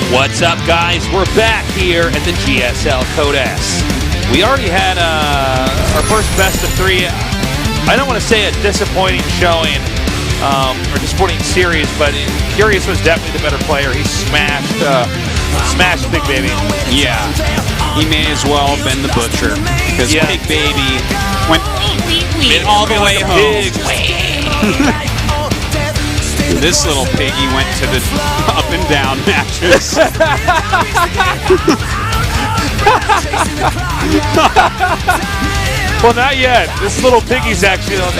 What's up, guys? We're back here at the GSL Code S. We already had our first best of 3. I don't want to say a disappointing showing or disappointing series, but Curious was definitely the better player. He smashed Big Baby. Yeah, he may as well have been the butcher because Big Baby went all the way home. This little piggy went to the up and down matches. Well, not yet. This little piggy's actually on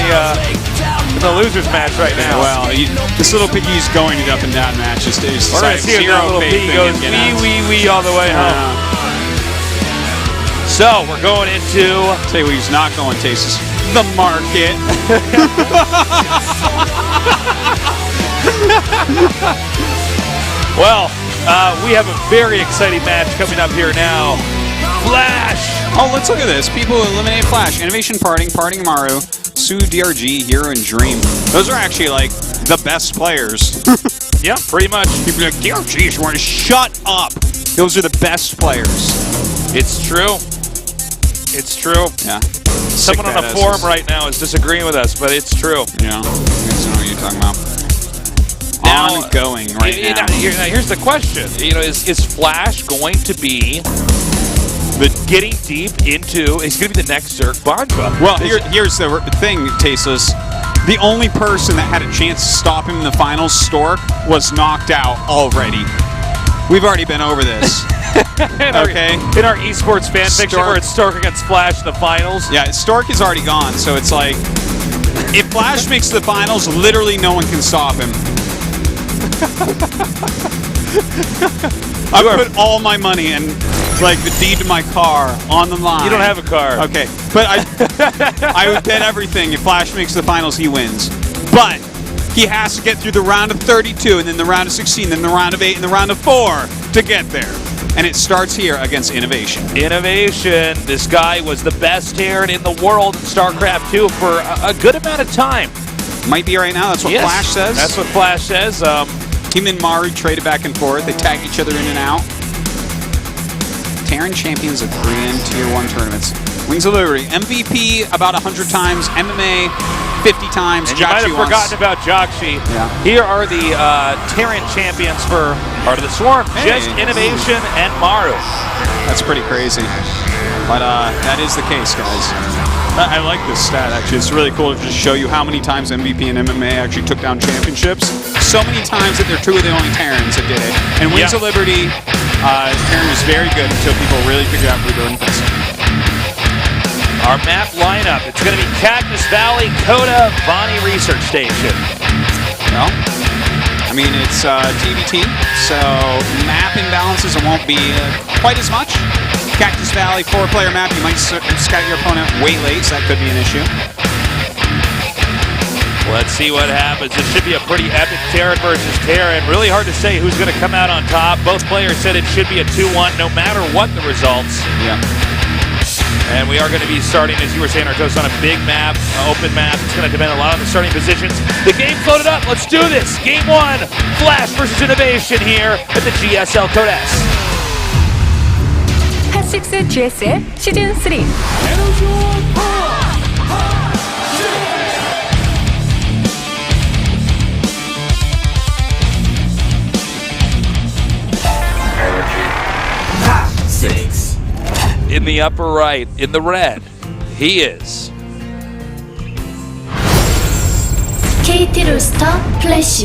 the losers match right now. Well, this little piggy's going to up and down matches. There's we're gonna see if that little piggy goes wee all the way home. So we're going into. Tell you what, he's not going, Tasis. The market. Well, we have a very exciting match coming up here now. Flash! Oh, let's look at this. People eliminate Flash. INnoVation, Parting Maru, Sue, DRG, Hero, and Dream. Those are actually, like, the best players. Yeah, pretty much. People are like, DRG is one. Shut up! Those are the best players. It's true. It's true. Yeah. Someone on the forum right now is disagreeing with us, but it's true. Yeah. I don't know what you're talking about. Now, ongoing right now. Here's the question. You know, is Flash going to be getting deep into? He's going to be the next Zerk Bonja. Well, here's the thing, Tasteless. The only person that had a chance to stop him in the finals, Stork, was knocked out already. We've already been over this. In our esports fan fiction where it's Stork against Flash in the finals. Yeah, Stork is already gone, so it's like, if Flash makes the finals, literally no one can stop him. I put all my money and like the deed to my car on the line. You don't have a car. Okay, but I would bet everything if Flash makes the finals, he wins. But he has to get through the round of 32, and then the round of 16, then the round of 8, and the round of 4 to get there. And it starts here against INnoVation. INnoVation, this guy was the best Terran in the world in StarCraft II for a good amount of time. Might be right now, that's what Flash says. That's what Flash says. Him and Maru traded back and forth. They tag each other in and out. Terran champions of Korean Tier 1 tournaments. Wings of Liberty, MVP about 100 times, MMA 50 times. And you might have forgotten about Joxi. Yeah. Here are the Terran champions for Heart of the Swarm. Just INnoVation and Maru. That's pretty crazy. But that is the case, guys. I like this stat, actually. It's really cool to just show you how many times MVP and MMA actually took down championships. So many times that they're two of the only Terrans that did it. And Wings of Liberty, Terran was very good until people really figured out who they were infesting. Our map lineup, it's going to be Cactus Valley, Coda, Bonnie Research Station. Well, I mean, it's TvT, so map imbalances won't be quite as much. Cactus Valley, 4-player map, you might scout your opponent way late, so that could be an issue. Let's see what happens. It should be a pretty epic Terran versus Terran. Really hard to say who's going to come out on top. Both players said it should be a 2-1 no matter what the results. Yeah. And we are going to be starting, as you were saying, Artos, on a big map, open map. It's going to depend a lot on the starting positions. The game's loaded up. Let's do this. Game 1, Flash versus INnoVation here at the GSL Code S. HOT6 GSL 시즌 3. In the upper right, in the red, he is KT Rooster Flash.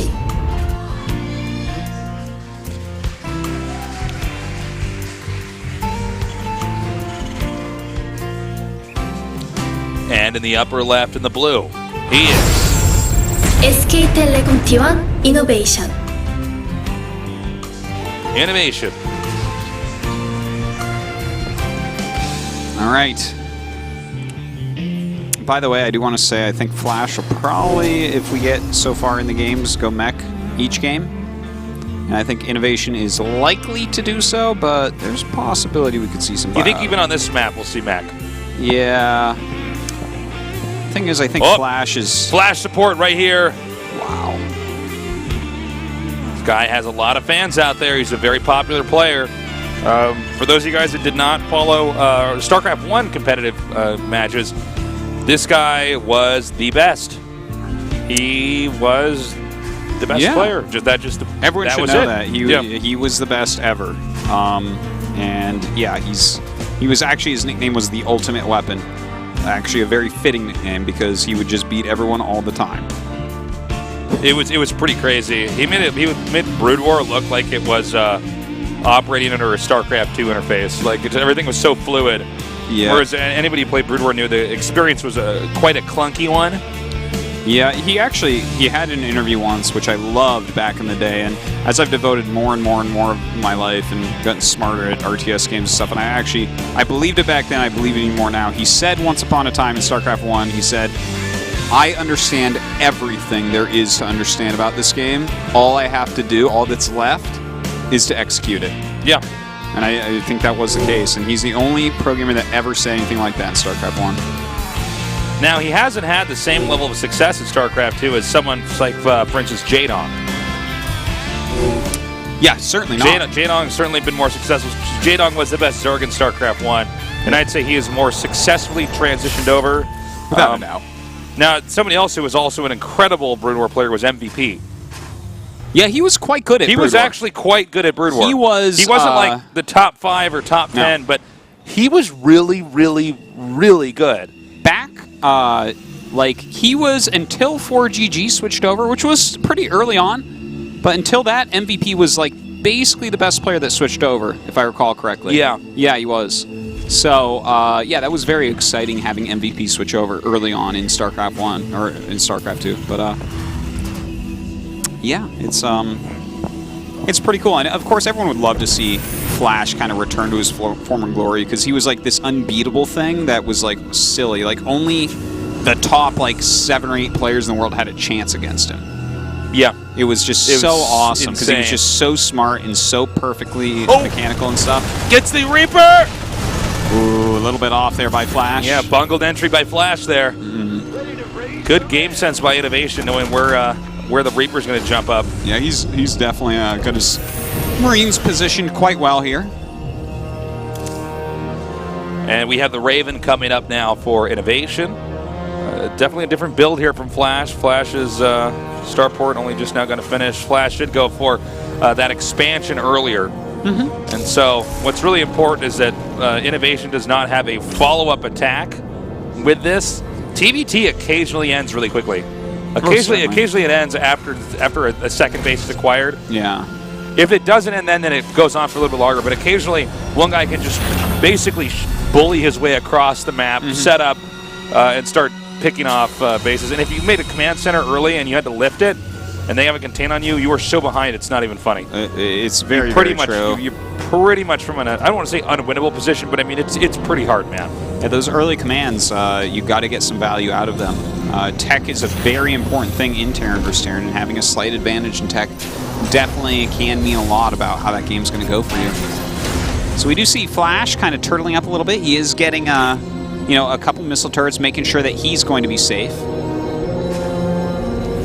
And in the upper left, in the blue, he is SK Telecom T1 INnoVation. INnoVation. All right. By the way, I do want to say I think Flash will probably, if we get so far in the games, go mech each game. And I think INnoVation is likely to do so, but there's a possibility we could see some. You think even on this map we'll see mech? Yeah. Thing is, I think Flash is... Flash support right here. Wow. guy has a lot of fans out there. He's a very popular player. For those of you guys that did not follow StarCraft 1 competitive matches, this guy was the best. He was the best player. Everyone that should was know it. that. He was the best ever. And yeah, he was actually, his nickname was the Ultimate Weapon. Actually a very fitting nickname because he would just beat everyone all the time. It was pretty crazy. He made Brood War look like it was operating under a StarCraft II interface. Like everything was so fluid. Yeah. Whereas anybody who played Brood War knew the experience was quite a clunky one. Yeah, he had an interview once, which I loved back in the day, and as I've devoted more and more and more of my life and gotten smarter at RTS games and stuff, and I believed it back then, I believe it even more now. He said once upon a time in StarCraft 1, he said, I understand everything there is to understand about this game. All I have to do, all that's left, is to execute it. Yeah. And I think that was the case, and he's the only programmer that ever said anything like that in StarCraft 1. Now, he hasn't had the same level of success in StarCraft 2 as someone like, for instance, Jadong. Yeah, certainly not. Jadong's certainly been more successful. Jadong was the best Zerg in StarCraft 1, and I'd say he is more successfully transitioned over. Without a doubt. Now, somebody else who was also an incredible Brood War player was MVP. Yeah, he was quite good at Brood War. He was actually quite good at Brood War. He wasn't like the top 5 or top 10, but he was really, really, really good. Back, like, he was until 4GG switched over, which was pretty early on. But until that, MVP was, like, basically the best player that switched over, if I recall correctly. Yeah. Yeah, he was. So, yeah, that was very exciting having MVP switch over early on in StarCraft 1, or in StarCraft 2. But, yeah, it's pretty cool. And, of course, everyone would love to see Flash kind of return to his former glory, because he was, like, this unbeatable thing that was, like, silly. Like, only the top, like, 7 or 8 players in the world had a chance against him. Yeah. It was just so awesome, because he was just so smart and so perfectly mechanical and stuff. Gets the Reaper! Ooh, a little bit off there by Flash. Yeah, bungled entry by Flash there. Good game sense by INnoVation, knowing where the Reaper's going to jump up. Yeah, he's definitely got his Marines positioned quite well here. And we have the Raven coming up now for INnoVation. Definitely a different build here from Flash. Flash's starport only just now going to finish. Flash did go for that expansion earlier. And so what's really important is that INnoVation does not have a follow-up attack with this. TvT occasionally ends really quickly. Occasionally it ends after a second base is acquired. Yeah. If it doesn't end then it goes on for a little bit longer. But occasionally one guy can just basically bully his way across the map, set up, and start picking off bases. And if you made a command center early and you had to lift it, and they have a contain on you, you are so behind it's not even funny. It's very true. You're pretty much from an, I don't want to say unwinnable position, but I mean it's pretty hard, man. Yeah, those early commands, you got to get some value out of them. Tech is a very important thing in Terran vs. Terran, and having a slight advantage in tech definitely can mean a lot about how that game's going to go for you. So we do see Flash kind of turtling up a little bit. He is getting a couple missile turrets, making sure that he's going to be safe.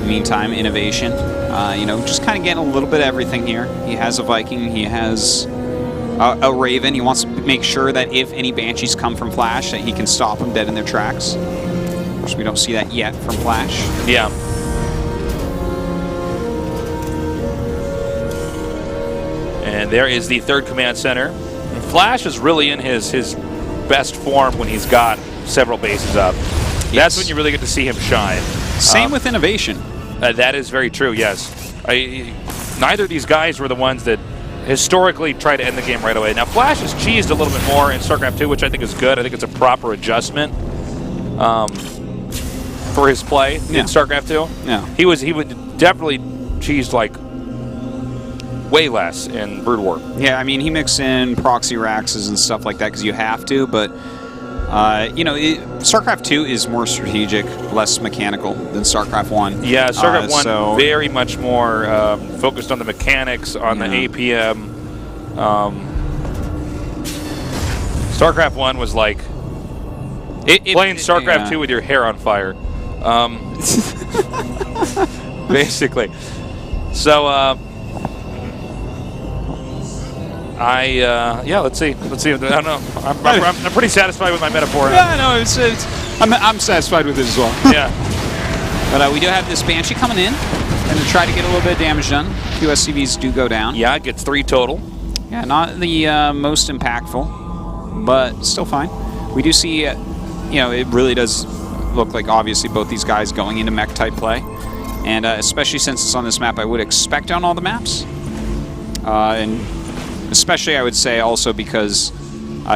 Meantime, INnoVation, just kind of getting a little bit of everything here. He has a Viking, he has a Raven. He wants to make sure that if any Banshees come from Flash, that he can stop them dead in their tracks. Of course, we don't see that yet from Flash. Yeah. And there is the third command center. And Flash is really in his best form when he's got several bases up. Yes. That's when you really get to see him shine. Same with INnoVation. That is very true, yes. Neither of these guys were the ones that historically tried to end the game right away. Now, Flash has cheesed a little bit more in StarCraft 2, which I think is good. I think it's a proper adjustment for his play in StarCraft 2. Yeah. He would definitely cheesed like way less in Brood War. Yeah, I mean, he mixed in proxy raxes and stuff like that because you have to, but StarCraft 2 is more strategic, less mechanical than StarCraft 1. Yeah, StarCraft 1 very much more focused on the mechanics, on the APM. StarCraft 1 was like playing StarCraft 2 with your hair on fire. Basically. So, Yeah, let's see. Let's see. I don't know. I'm pretty satisfied with my metaphor. Yeah, no, I'm satisfied with it as well. Yeah. But we do have this Banshee coming in and to try to get a little bit of damage done. QSCVs do go down. Yeah, it gets 3 total. Yeah, not the most impactful, but still fine. We do see, it really does look like obviously both these guys going into mech type play. And especially since it's on this map, I would expect on all the maps. And especially I would say also because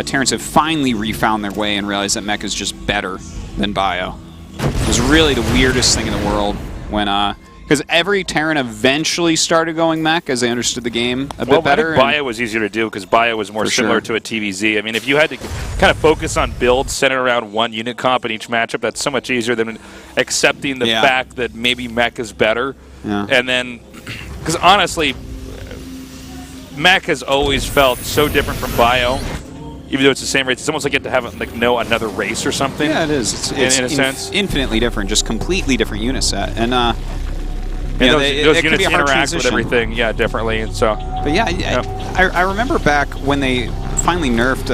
Terrans have finally refound their way and realized that mech is just better than bio. It was really the weirdest thing in the world when, because every Terran eventually started going mech as they understood the game a bit better. I think bio was easier to do because bio was more similar to a TvZ. I mean, if you had to kind of focus on builds centered around one unit comp in each matchup, that's so much easier than accepting the fact that maybe mech is better. Yeah. And then, because honestly, mech has always felt so different from bio. Even though it's the same race, it's almost like you have to have know another race or something. Yeah, it is. It's in a sense infinitely different, just completely different unit set. And those units interact with everything, differently. And so, but I remember back when they finally nerfed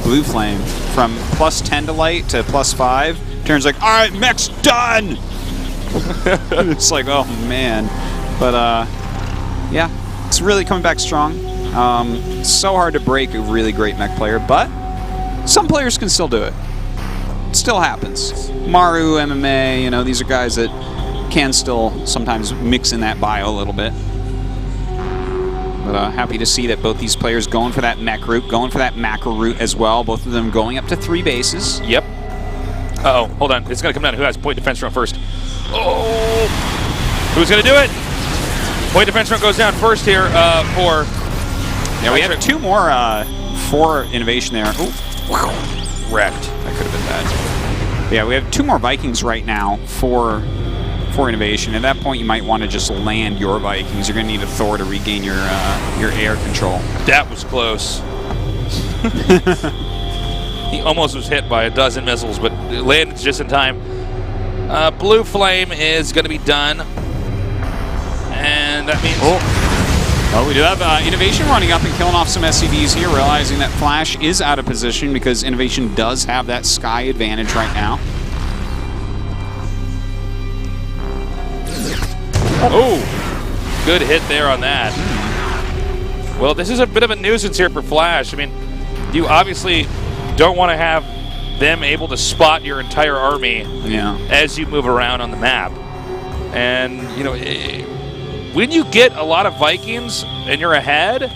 Blue Flame from +10 to light to +5. Terran's like, all right, mech's done. It's like, oh man, but yeah, it's really coming back strong. So hard to break a really great mech player, but some players can still do it. It still happens. Maru, MMA, these are guys that can still sometimes mix in that bio a little bit. But happy to see that both these players going for that mech route, going for that macro route as well. Both of them going up to 3 bases. Yep. Uh-oh, hold on. It's going to come down to who has point defense run first. Oh! Who's going to do it? Point defense run goes down first here for... Yeah, we have 2 more for INnoVation there. Ooh. Wow. Wrecked. That could have been bad. But yeah, we have 2 more Vikings right now for INnoVation. At that point, you might want to just land your Vikings. You're going to need a Thor to regain your air control. That was close. He almost was hit by a dozen missiles, but it landed just in time. Blue Flame is going to be done. And that means... Well, we do have INnoVation running up and killing off some SCVs here, realizing that Flash is out of position because INnoVation does have that sky advantage right now. Oh, good hit there on that. Well, this is a bit of a nuisance here for Flash. I mean, you obviously don't want to have them able to spot your entire army as you move around on the map. And, when you get a lot of Vikings and you're ahead,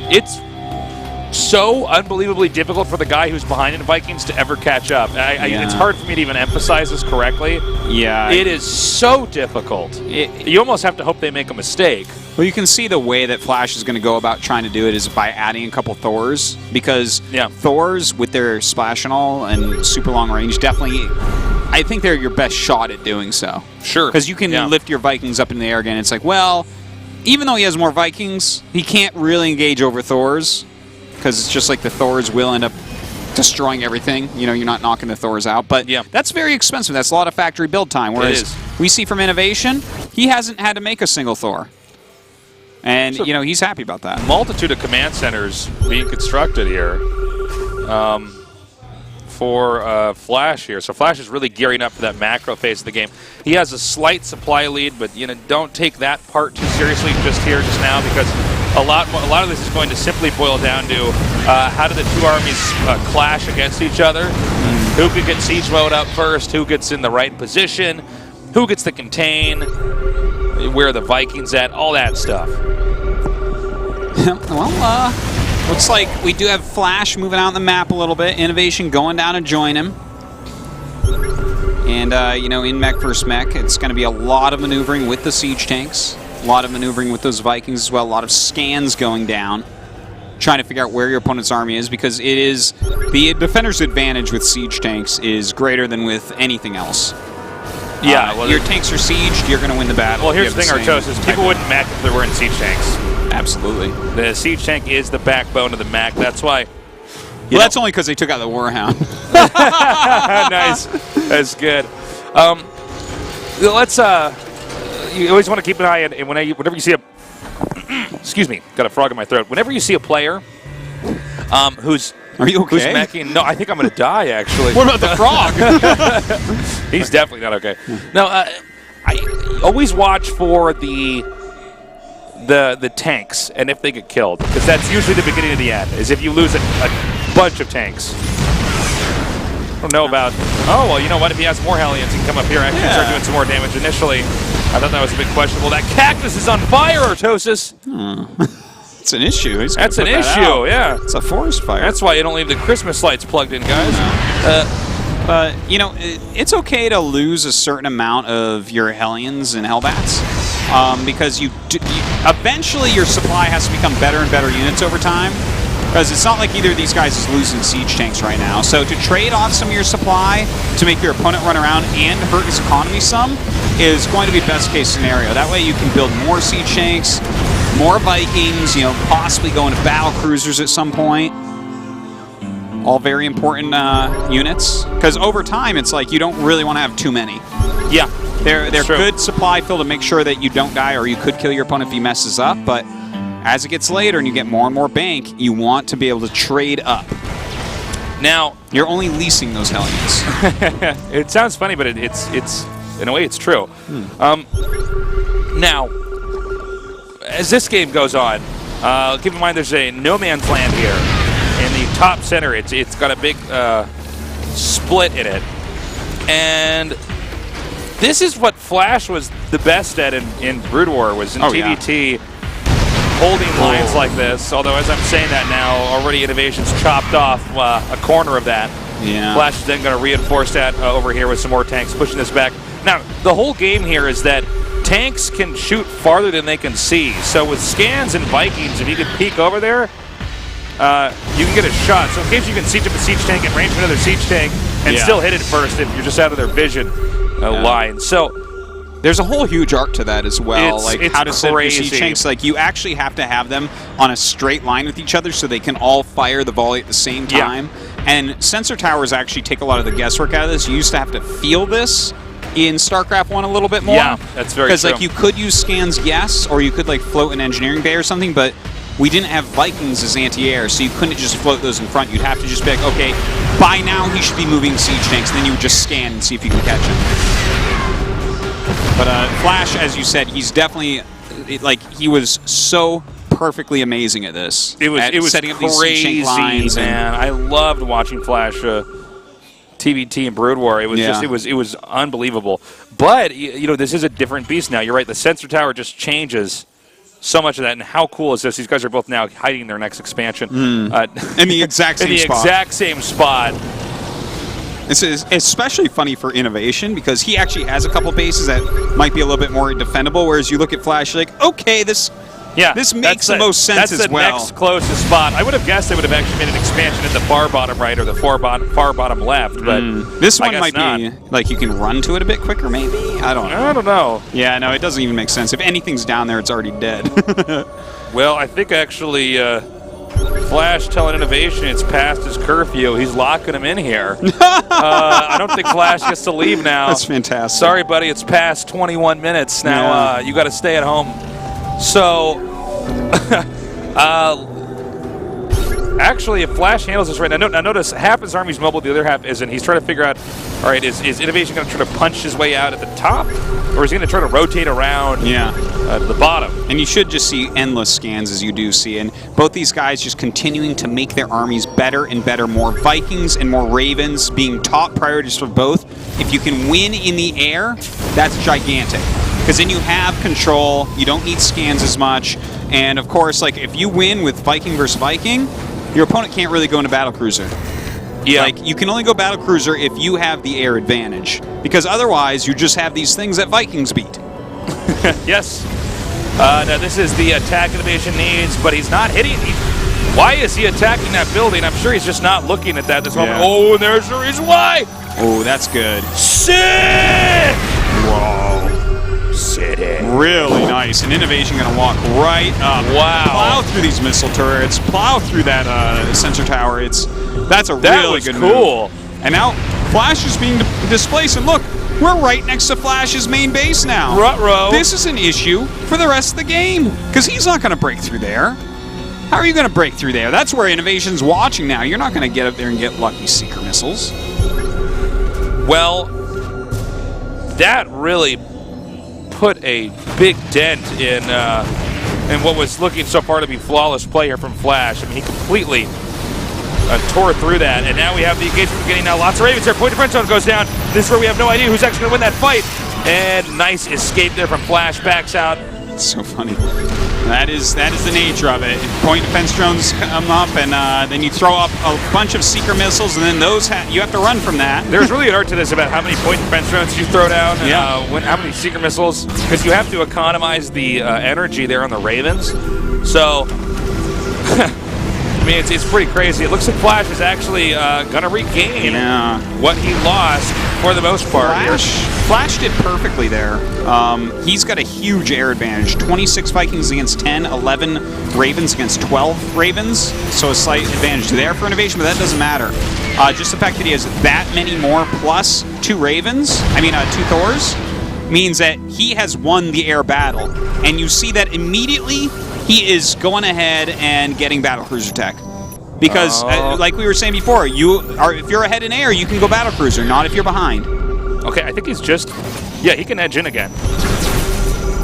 it's so unbelievably difficult for the guy who's behind in Vikings to ever catch up. It's hard for me to even emphasize this correctly. Yeah. It is so difficult. You almost have to hope they make a mistake. Well, you can see the way that Flash is going to go about trying to do it is by adding a couple Thors, because Thors with their splash and all and super long range definitely... I think they're your best shot at doing so. Sure. Because you can lift your Vikings up in the air again. It's like, well, even though he has more Vikings, he can't really engage over Thors, because it's just like the Thors will end up destroying everything. You're not knocking the Thors out. But that's very expensive. That's a lot of factory build time. Whereas we see from INnoVation, he hasn't had to make a single Thor. And, he's happy about that. Multitude of command centers being constructed here. For Flash here. So Flash is really gearing up for that macro phase of the game. He has a slight supply lead, but don't take that part too seriously just now, because a lot of this is going to simply boil down to how do the 2 armies clash against each other? Who could get siege mode up first? Who gets in the right position? Who gets the contain? Where are the Vikings at? All that stuff. Well, looks like we do have Flash moving out on the map a little bit. INnoVation going down to join him. And, in mech versus mech, it's going to be a lot of maneuvering with the siege tanks. A lot of maneuvering with those Vikings as well. A lot of scans going down. Trying to figure out where your opponent's army is, because it is... The defender's advantage with siege tanks is greater than with anything else. Yeah, well, your tanks are sieged, you're going to win the battle. Well, here's the thing, Artosis. People wouldn't mech if they were in siege tanks. Absolutely. The siege tank is the backbone of the mech. That's why. Well, that's only because they took out the Warhound. Nice. That's good. Let's. You always want to keep an eye on whenever you see a excuse me, got a frog in my throat. Whenever you see a player who's Are you okay? Who's meching? No, I think I'm going to die, actually. What about the frog? He's definitely not okay. No, I always watch for the tanks and if they get killed, because that's usually the beginning of the end, is if you lose a bunch of tanks. I don't know about... Oh, well, you know what? If he has more Hellions, he can come up here and actually start doing some more damage. Initially, I thought that was a bit questionable. That cactus is on fire, Ortosis! It's an issue. That's an issue, yeah. It's a forest fire. That's why you don't leave the Christmas lights plugged in, guys. You know, it's okay to lose a certain amount of your Hellions and Hellbats, because eventually your supply has to become better and better units over time, because it's not like either of these guys is losing siege tanks right now. So to trade off some of your supply to make your opponent run around and hurt his economy some is going to be best case scenario. That way you can build more siege tanks, more Vikings, you know, possibly go into battle cruisers at some point. All very important units, because over time it's like you don't really want to have too many. Yeah, they're good supply fill to make sure that you don't die, or you could kill your opponent if he messes up. But as it gets later and you get more and more bank, you want to be able to trade up. Now you're only leasing those Hellions. It sounds funny, but it's in a way it's true. Now, as this game goes on, keep in mind there's a no man's land here. In the top center, it's got a big split in it. And this is what Flash was the best at in Brood War, was in TvT, holding lines like this. Although, as I'm saying that now, already INnoVation's chopped off a corner of that. Yeah. Flash is then going to reinforce that over here with some more tanks, pushing this back. Now, the whole game here is that tanks can shoot farther than they can see. So with scans and Vikings, if you can peek over there, you can get a shot. So in case you can siege up a siege tank and range another siege tank and still hit it first if you're just out of their vision line. So there's a whole huge arc to that as well. It's how to set up your crazy. siege tanks. Like, you actually have to have them on a straight line with each other so they can all fire the volley at the same time. And sensor towers actually take a lot of the guesswork out of this. You used to have to feel this in StarCraft 1 a little bit more. Yeah, that's very true. Because like you could use scans, yes, or you could like float an engineering bay or something, but we didn't have Vikings as anti-air, so you couldn't just float those in front. You'd have to just be like, okay, by now he should be moving siege tanks, and then you would just scan and see if you can catch him. But Flash, as you said, he's definitely, like, he was so perfectly amazing at this. It was setting up crazy, these siege tank lines, man. I loved watching Flash TvT and Brood War. It was just, it was unbelievable. But, you know, this is a different beast now. You're right, the sensor tower just changes so much of that, and how cool is this? These guys are both now hiding their next expansion. In the exact same spot. Exact same spot. This is especially funny for INnoVation, because he actually has a couple bases that might be a little bit more defendable, whereas you look at Flash, you're like, okay, this makes the most sense as well. That's the next closest spot. I would have guessed they would have actually made an expansion at the far bottom right or the far bottom left, but this one might not be like you can run to it a bit quicker, maybe? I don't know. Yeah, no, it doesn't even make sense. If anything's down there, it's already dead. Well, I think actually Flash telling INnoVation it's past his curfew. He's locking him in here. I don't think Flash gets to leave now. That's fantastic. Sorry, buddy, it's past 21 minutes now. You got to stay at home. So, actually, if Flash handles this right now, notice half his army's mobile, the other half isn't. He's trying to figure out, all right, is INnoVation going to try to punch his way out at the top, or is he going to try to rotate around to the bottom? And you should just see endless scans, as you do see, and both these guys just continuing to make their armies better and better. More Vikings and more Ravens being top priorities for both. If you can win in the air, that's gigantic. Because then you have control, you don't need scans as much, and of course, like, if you win with Viking versus Viking, your opponent can't really go into battlecruiser. Yeah. Like, you can only go battlecruiser if you have the air advantage, because otherwise you just have these things that Vikings beat. Yes. Now this is the attack INnoVation needs, but he's not hitting. Why is he attacking that building? I'm sure he's just not looking at that this moment. Oh, and there's the reason why. Oh, that's good. Sick! Whoa. Really nice. And INnoVation going to walk right up. Wow. Plow through these missile turrets. Plow through that sensor tower. That's a really good cool move. And now Flash is being displaced. And look, We're right next to Flash's main base now. Ruh-roh. This is an issue for the rest of the game, because he's not going to break through there. How are you going to break through there? That's where INnoVation's watching now. You're not going to get up there and get lucky Seeker missiles. Well, that really put a big dent in what was looking so far to be flawless play here from Flash. I mean, he completely tore through that, and now we have the engagement beginning now. Lots of Ravens here. Point defense zone goes down. This is where we have no idea who's actually going to win that fight. And nice escape there from Flash. Backs out. It's so funny. That is the nature of it. Point defense drones come up, and then you throw up a bunch of Seeker missiles, and then those you have to run from that. There's really an art to this about how many point defense drones you throw down, and yeah. How many Seeker missiles, because you have to economize the energy there on the Ravens. So, I mean, it's pretty crazy. It looks like Flash is actually going to regain what he lost for the most part. Flash did perfectly there. He's got a huge air advantage. 26 Vikings against 10, 11 Ravens against 12 Ravens. So a slight advantage there for INnoVation, but that doesn't matter. Just the fact that he has that many more plus 2 Ravens, 2 Thors, means that he has won the air battle. And you see that immediately he is going ahead and getting battlecruiser tech. Because, like we were saying before, if you're ahead in air, you can go battlecruiser, not if you're behind. Okay, I think he's just... Yeah, he can edge in again.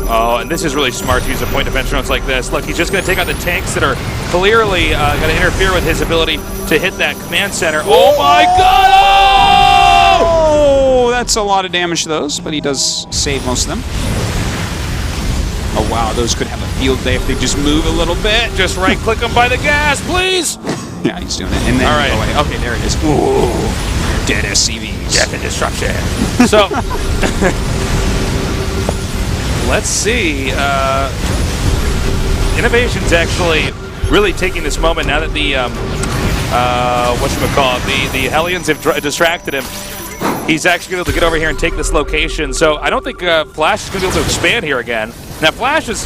Oh, and this is really smart to use a point defense drones like this. Look, he's just going to take out the tanks that are clearly going to interfere with his ability to hit that command center. Oh my god! Oh, that's a lot of damage to those, but he does save most of them. Oh wow, those could have a field day if they just move a little bit. Just right-click them by the gas, please! Yeah, he's doing it. And then all right. Go away. Okay, there it is. Ooh, dead SCVs. Death and destruction. So, let's see. INnoVation's actually really taking this moment now that the, the Hellions have distracted him. He's actually able to get over here and take this location. So I don't think Flash is going to be able to expand here again. Now, Flash is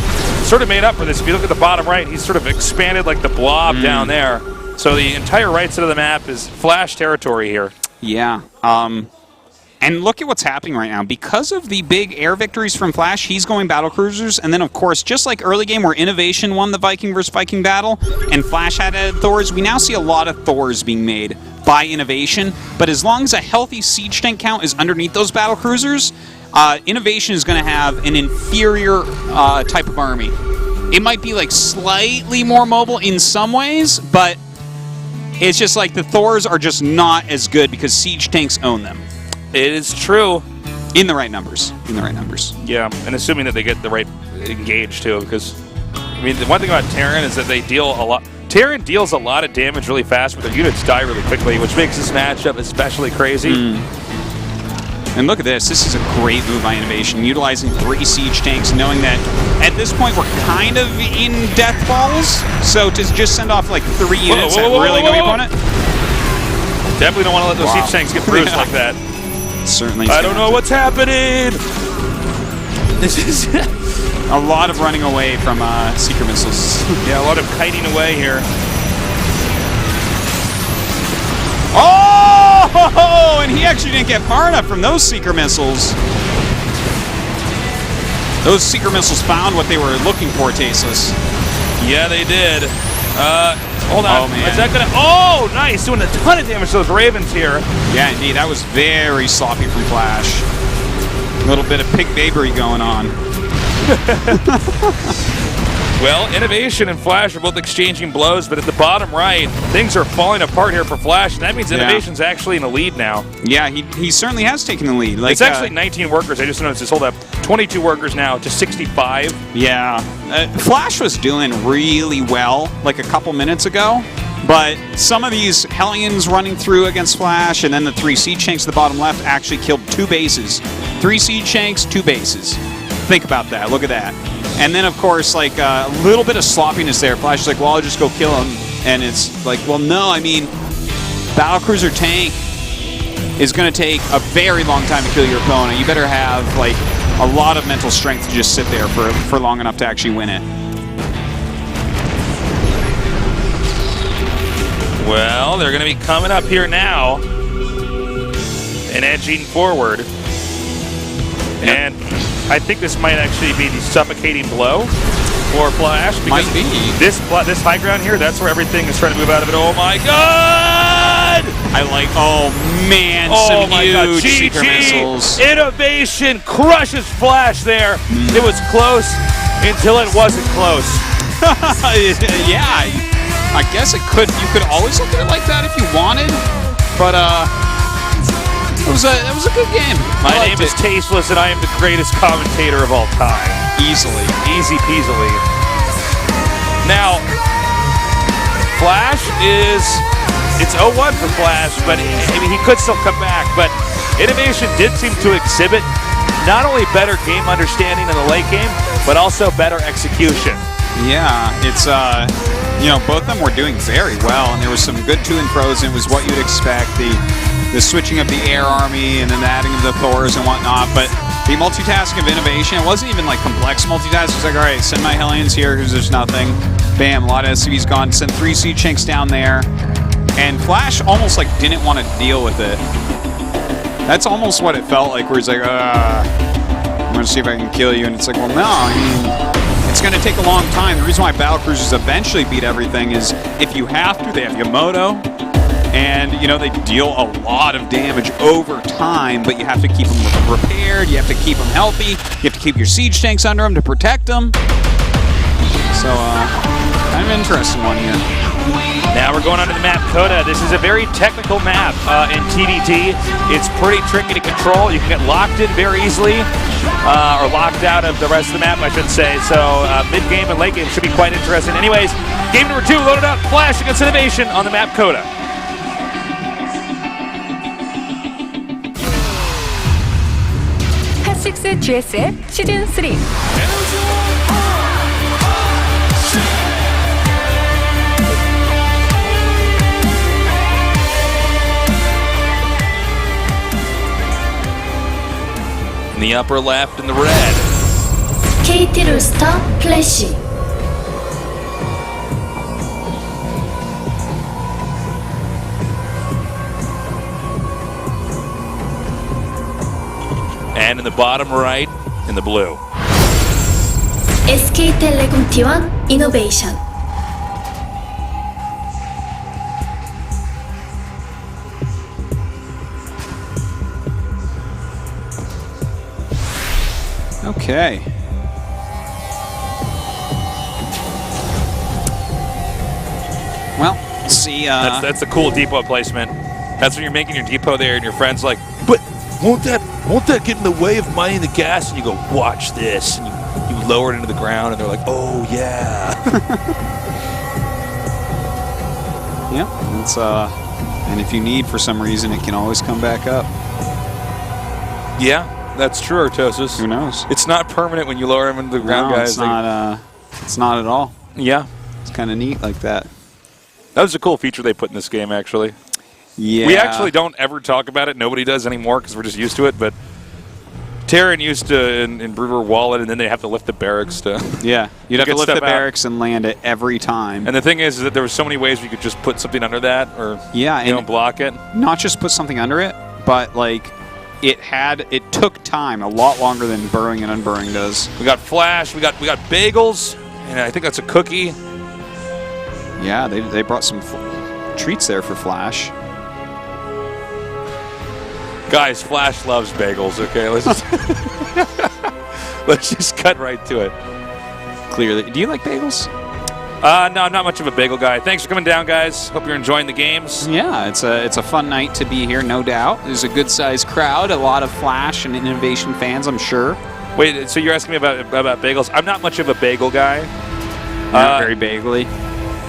sort of made up for this. If you look at the bottom right, he's sort of expanded like the blob down there. So the entire right side of the map is Flash territory here. Yeah. And look at what's happening right now. Because of the big air victories from Flash, he's going battlecruisers. And then, of course, just like early game where INnoVation won the Viking versus Viking battle and Flash had Thors, we now see a lot of Thors being made by INnoVation. But as long as a healthy siege tank count is underneath those battlecruisers, INnoVation is going to have an inferior type of army. It might be like slightly more mobile in some ways, but it's just like the Thors are just not as good because siege tanks own them. It is true. In the right numbers. In the right numbers. Yeah, and assuming that they get the right engage too, because I mean the one thing about Terran is that they deal a lot. Terran deals a lot of damage really fast, but their units die really quickly, which makes this matchup especially crazy. And look at this. This is a great move by INnoVation, utilizing 3 siege tanks, knowing that at this point we're kind of in death balls. So to just send off like 3 units that really go opponent. Definitely don't want to let those siege tanks get bruised like that. Certainly. I don't know what's happening. This is a lot of running away from Seeker missiles. Yeah, a lot of kiting away here. Oh, and he actually didn't get far enough from those Seeker missiles. Those Seeker missiles found what they were looking for, Tasteless. Yeah, they did. Hold on. Oh, man. Is that gonna? Oh, nice. Doing a ton of damage to those Ravens here. Yeah, indeed. That was very sloppy from Flash. A little bit of pig babery going on. Well, INnoVation and Flash are both exchanging blows, but at the bottom right, things are falling apart here for Flash, and that means INnoVation's actually in the lead now. Yeah, he certainly has taken the lead. Like, it's actually 19 workers. I just noticed this. Hold up. 22 workers now to 65. Yeah. Flash was doing really well like a couple minutes ago, but some of these Hellions running through against Flash and then the 3 siege tanks at the bottom left actually killed 2 bases. 3 siege tanks, 2 bases. Think about that. Look at that. And then, of course, like a little bit of sloppiness there. Flash is like, well, I'll just go kill him. And it's like, well, no, I mean, battlecruiser tank is going to take a very long time to kill your opponent. You better have, like, a lot of mental strength to just sit there for long enough to actually win it. Well, they're going to be coming up here now and edging forward. And I think this might actually be the suffocating blow for Flash. Because might be. This high ground here, that's where everything is trying to move out of it. Oh my God! I like, oh man, some huge secret missiles. INnoVation crushes Flash there. It was close until it wasn't close. Yeah, I guess it could. You could always look at it like that if you wanted, but it was a good game. My name is Tasteless, and I am the greatest commentator of all time. Easily, easy peasily. Now, Flash it's 0-1 for Flash, but I mean, he could still come back. But INnoVation did seem to exhibit not only better game understanding in the late game, but also better execution. Yeah, it's you know, both of them were doing very well, and there was some good to and fro's, and it was what you'd expect, the switching of the air army and then the adding of the Thors and whatnot. But the multitasking of INnoVation, it wasn't even like complex multitasking. It's like, all right, send my Hellions here because there's nothing. Bam, a lot of SCVs gone. Send 3 Siege Tanks down there. And Flash almost like didn't want to deal with it. That's almost what it felt like, where he's like, I'm going to see if I can kill you. And it's like, well, no, I mean, it's going to take a long time. The reason why battle cruisers eventually beat everything is if you have to, they have Yamato. And, you know, they deal a lot of damage over time, but you have to keep them repaired, you have to keep them healthy, you have to keep your siege tanks under them to protect them. So, kind of an interesting one here. Now we're going on to the map Coda. This is a very technical map in TvT. It's pretty tricky to control. You can get locked in very easily, or locked out of the rest of the map, I should say. So mid-game and late game should be quite interesting. Anyways, game number 2 loaded up. Flash against INnoVation on the map Coda. HOT6 GSL 시즌 3. In the upper left in the red. KT Rooster 플래시. And in the bottom right in the blue. SK텔레콤 T1 INnoVation. Okay. Well, see. That's a cool depot placement. That's when you're making your depot there, and your friend's like, "But won't that get in the way of mining the gas?" And you go, "Watch this," and you lower it into the ground, and they're like, "Oh yeah." Yeah, it's and if you need for some reason, it can always come back up. Yeah. That's true, Artosis. Who knows? It's not permanent when you lower them into the ground, guys. It's not. It's not at all. Yeah, it's kind of neat like that. That was a cool feature they put in this game, actually. Yeah. We actually don't ever talk about it. Nobody does anymore because we're just used to it. But Terran used to in Brewer Wallet, and then they have to lift the barracks to. Yeah, you'd have to lift the barracks and land it every time. And the thing is that there were so many ways we could just put something under that, or block it. Not just put something under it, but like. It took time, a lot longer than burrowing and unburrowing does. We got Flash, we got bagels, and I think that's a cookie. Yeah, they brought some treats there for Flash. Guys, Flash loves bagels. Okay, let's just cut right to it. Clearly, do you like bagels? No, I'm not much of a bagel guy. Thanks for coming down, guys. Hope you're enjoying the games. Yeah, it's a fun night to be here, no doubt. There's a good-sized crowd, a lot of Flash and INnoVation fans, I'm sure. Wait, so you're asking me about bagels? I'm not much of a bagel guy. Not very bagely?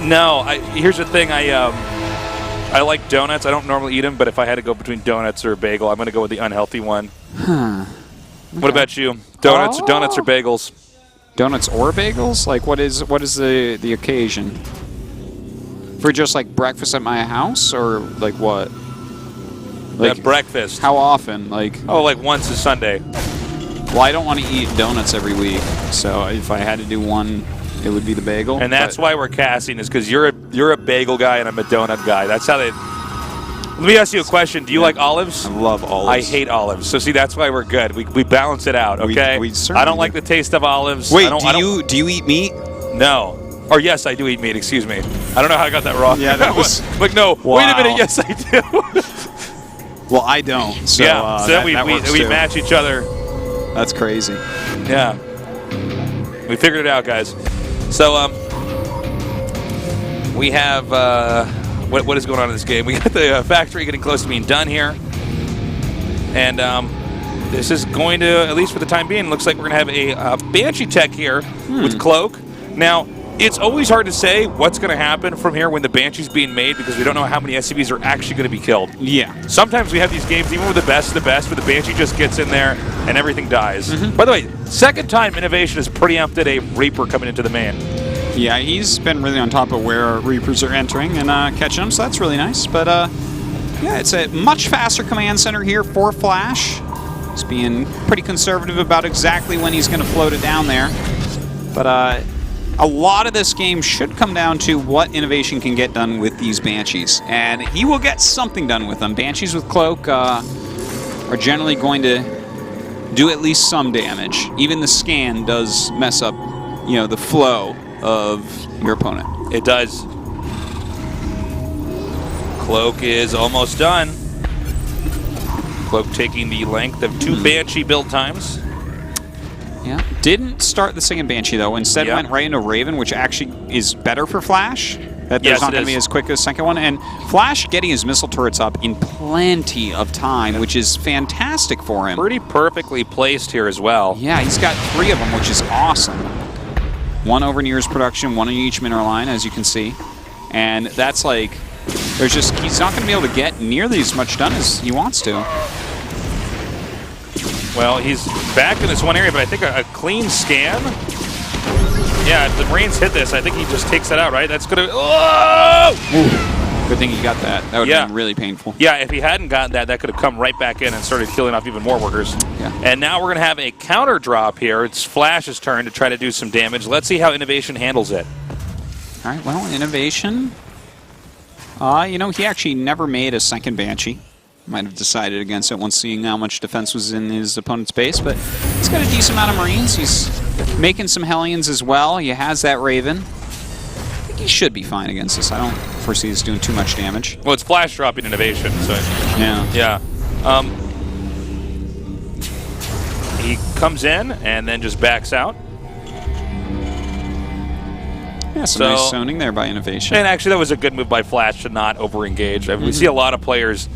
No. Here's the thing. I like donuts. I don't normally eat them, but if I had to go between donuts or a bagel, I'm going to go with the unhealthy one. Huh. Okay. What about you? Donuts or bagels? Donuts or bagels? Like, what is the occasion? For just like breakfast at my house, or like what? Like breakfast. How often? Like like once a Sunday. Well, I don't want to eat donuts every week, so if I had to do one, it would be the bagel. And that's why we're casting, is because you're a bagel guy and I'm a donut guy. That's how they. Let me ask you a question. Do you like olives? I love olives. I hate olives. So see, that's why we're good. We balance it out, okay? We certainly I don't like the taste of olives. Wait, do you eat meat? No. Or yes, I do eat meat, excuse me. I don't know how I got that wrong. Yeah, that was... like, no, wow. Wait a minute, yes, I do. Well, I don't. So, yeah, so then we match each other. That's crazy. Yeah. We figured it out, guys. So, we have, what is going on in this game? We got the factory getting close to being done here. And this is going to, at least for the time being, looks like we're going to have a Banshee tech here with Cloak. Now, it's always hard to say what's going to happen from here when the Banshee's being made because we don't know how many SCVs are actually going to be killed. Yeah. Sometimes we have these games, even with the best of the best, where the Banshee just gets in there and everything dies. By the way, second time INnoVation has preempted a Reaper coming into the main. Yeah, he's been really on top of where Reapers are entering and catching them, so that's really nice. But, yeah, it's a much faster command center here for Flash. He's being pretty conservative about exactly when he's going to float it down there. But, a lot of this game should come down to what INnoVation can get done with these Banshees. And he will get something done with them. Banshees with Cloak are generally going to do at least some damage. Even the scan does mess up, you know, the flow of your opponent. It does. Cloak is almost done. Cloak taking the length of 2 Banshee build times. Yeah. Didn't start the second Banshee, though. Instead went right into Raven, which actually is better for Flash. That there's not going to be as quick as the second one. And Flash getting his missile turrets up in plenty of time, which is fantastic for him. Pretty perfectly placed here as well. Yeah, he's got 3 of them, which is awesome. 1 over near's production, 1 in each mineral line, as you can see. And that's like, there's just, he's not going to be able to get nearly as much done as he wants to. Well, he's back in this one area, but I think a clean scan. Yeah, if the Marines hit this, I think he just takes that out, right? That's going to... Oh! Good thing he got that. That would have been really painful. Yeah, if he hadn't gotten that, that could have come right back in and started killing off even more workers. Yeah. And now we're going to have a counter drop here. It's Flash's turn to try to do some damage. Let's see how INnoVation handles it. All right, well, INnoVation... you know, he actually never made a second Banshee. Might have decided against it once seeing how much defense was in his opponent's base, but he's got a decent amount of Marines. He's making some Hellions as well. He has that Raven. I think he should be fine against this. I don't foresee this doing too much damage. Well, it's Flash dropping INnoVation, so... Yeah. Yeah. He comes in and then just backs out. Yeah, some nice zoning there by INnoVation. And actually, that was a good move by Flash to not over-engage. I mean, we see a lot of players...